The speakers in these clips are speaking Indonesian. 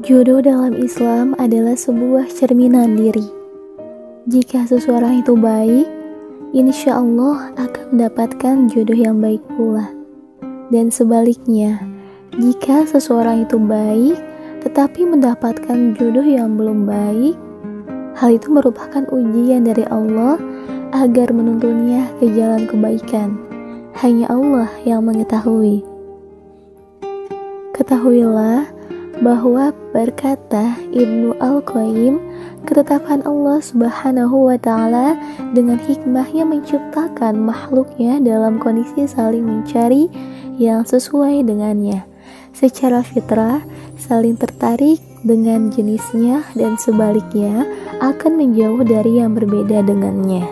Jodoh dalam Islam adalah sebuah cerminan diri. Jika seseorang itu baik, insya Allah akan mendapatkan jodoh yang baik pula. Dan sebaliknya, jika seseorang itu baik, tetapi mendapatkan jodoh yang belum baik, hal itu merupakan ujian dari Allah agar menuntunnya ke jalan kebaikan. Hanya Allah yang mengetahui. Ketahuilah bahwa berkata Ibnu Al-Qayyim, ketetapan Allah Subhanahu wa Ta'ala dengan hikmahnya menciptakan makhluknya dalam kondisi saling mencari yang sesuai dengannya. Secara fitrah, saling tertarik dengan jenisnya dan sebaliknya akan menjauh dari yang berbeda dengannya.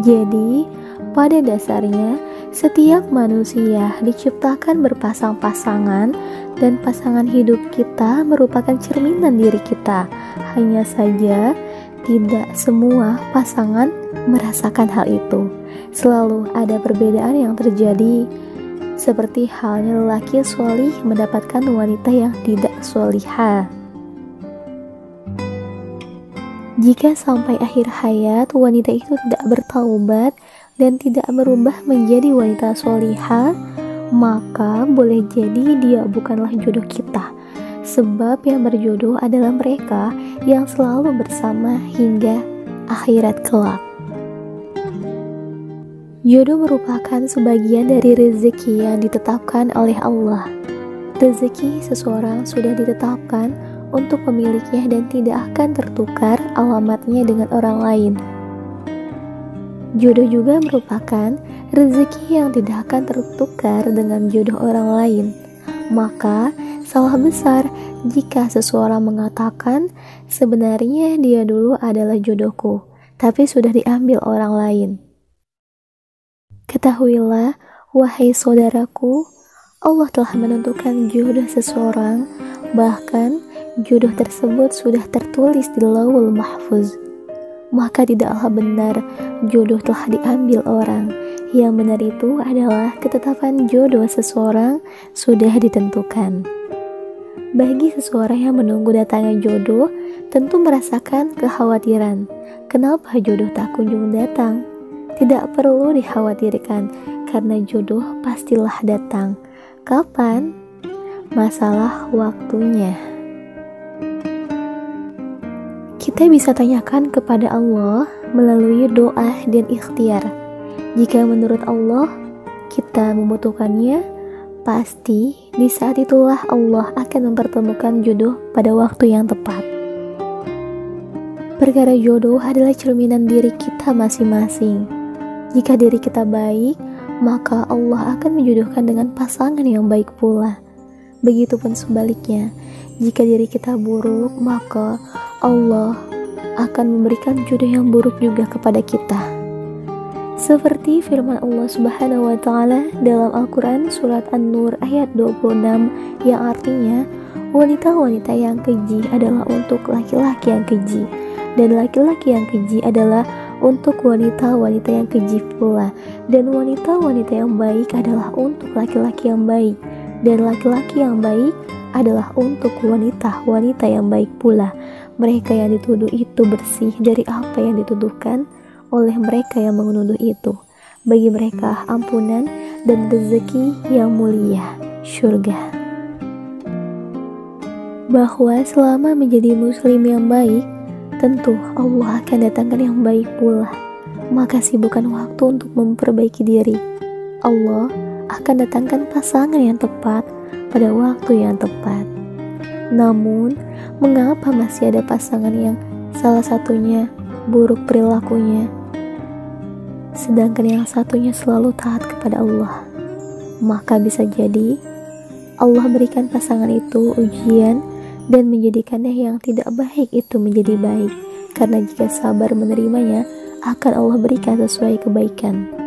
Jadi, pada dasarnya, setiap manusia diciptakan berpasang-pasangan dan pasangan hidup kita merupakan cerminan diri kita. Hanya saja, tidak semua pasangan merasakan hal itu. Selalu ada perbedaan yang terjadi, seperti halnya lelaki solih mendapatkan wanita yang tidak solihah. Jika sampai akhir hayat wanita itu tidak bertaubat dan tidak berubah menjadi wanita solihah, maka boleh jadi dia bukanlah jodoh kita. Sebab yang berjodoh adalah mereka yang selalu bersama hingga akhirat kelak. Jodoh merupakan sebagian dari rezeki yang ditetapkan oleh Allah. Rezeki seseorang sudah ditetapkan untuk pemiliknya dan tidak akan tertukar alamatnya dengan orang lain. Jodoh juga merupakan rezeki yang tidak akan tertukar dengan jodoh orang lain. Maka salah besar jika seseorang mengatakan sebenarnya dia dulu adalah jodohku, tapi sudah diambil orang lain. Ketahuilah, wahai saudaraku, Allah telah menentukan jodoh seseorang, bahkan jodoh tersebut sudah tertulis di Lauhul Mahfuz. Maka tidaklah benar jodoh telah diambil orang. Yang benar itu adalah ketetapan jodoh seseorang sudah ditentukan. Bagi seseorang yang menunggu datangnya jodoh, tentu merasakan kekhawatiran. Kenapa jodoh tak kunjung datang? Tidak perlu dikhawatirkan, karena jodoh pastilah datang. Kapan? Masalah waktunya. Kita bisa tanyakan kepada Allah melalui doa dan ikhtiar. Jika menurut Allah kita membutuhkannya, pasti di saat itulah Allah akan mempertemukan jodoh pada waktu yang tepat. Perkara jodoh adalah cerminan diri kita masing-masing. Jika diri kita baik, maka Allah akan menjodohkan dengan pasangan yang baik pula. Begitupun sebaliknya, jika diri kita buruk, maka Allah akan memberikan jodoh yang buruk juga kepada kita. Seperti firman Allah Subhanahu wa Ta'ala dalam Al-Quran surat An-Nur ayat 26 yang artinya, wanita-wanita yang keji adalah untuk laki-laki yang keji, dan laki-laki yang keji adalah untuk wanita-wanita yang keji pula, dan wanita-wanita yang baik adalah untuk laki-laki yang baik, dan laki-laki yang baik adalah untuk wanita-wanita yang baik pula. Mereka yang dituduh itu bersih dari apa yang dituduhkan oleh mereka yang menuduh itu. Bagi mereka ampunan dan rezeki yang mulia, syurga. Bahwa selama menjadi muslim yang baik, tentu Allah akan datangkan yang baik pula. Maka sibukkan waktu untuk memperbaiki diri. Allah akan datangkan pasangan yang tepat pada waktu yang tepat. Namun, mengapa masih ada pasangan yang salah satunya buruk perilakunya, sedangkan yang satunya selalu taat kepada Allah? Maka bisa jadi Allah berikan pasangan itu ujian dan menjadikannya yang tidak baik itu menjadi baik, karena jika sabar menerimanya, akan Allah berikan sesuai kebaikan.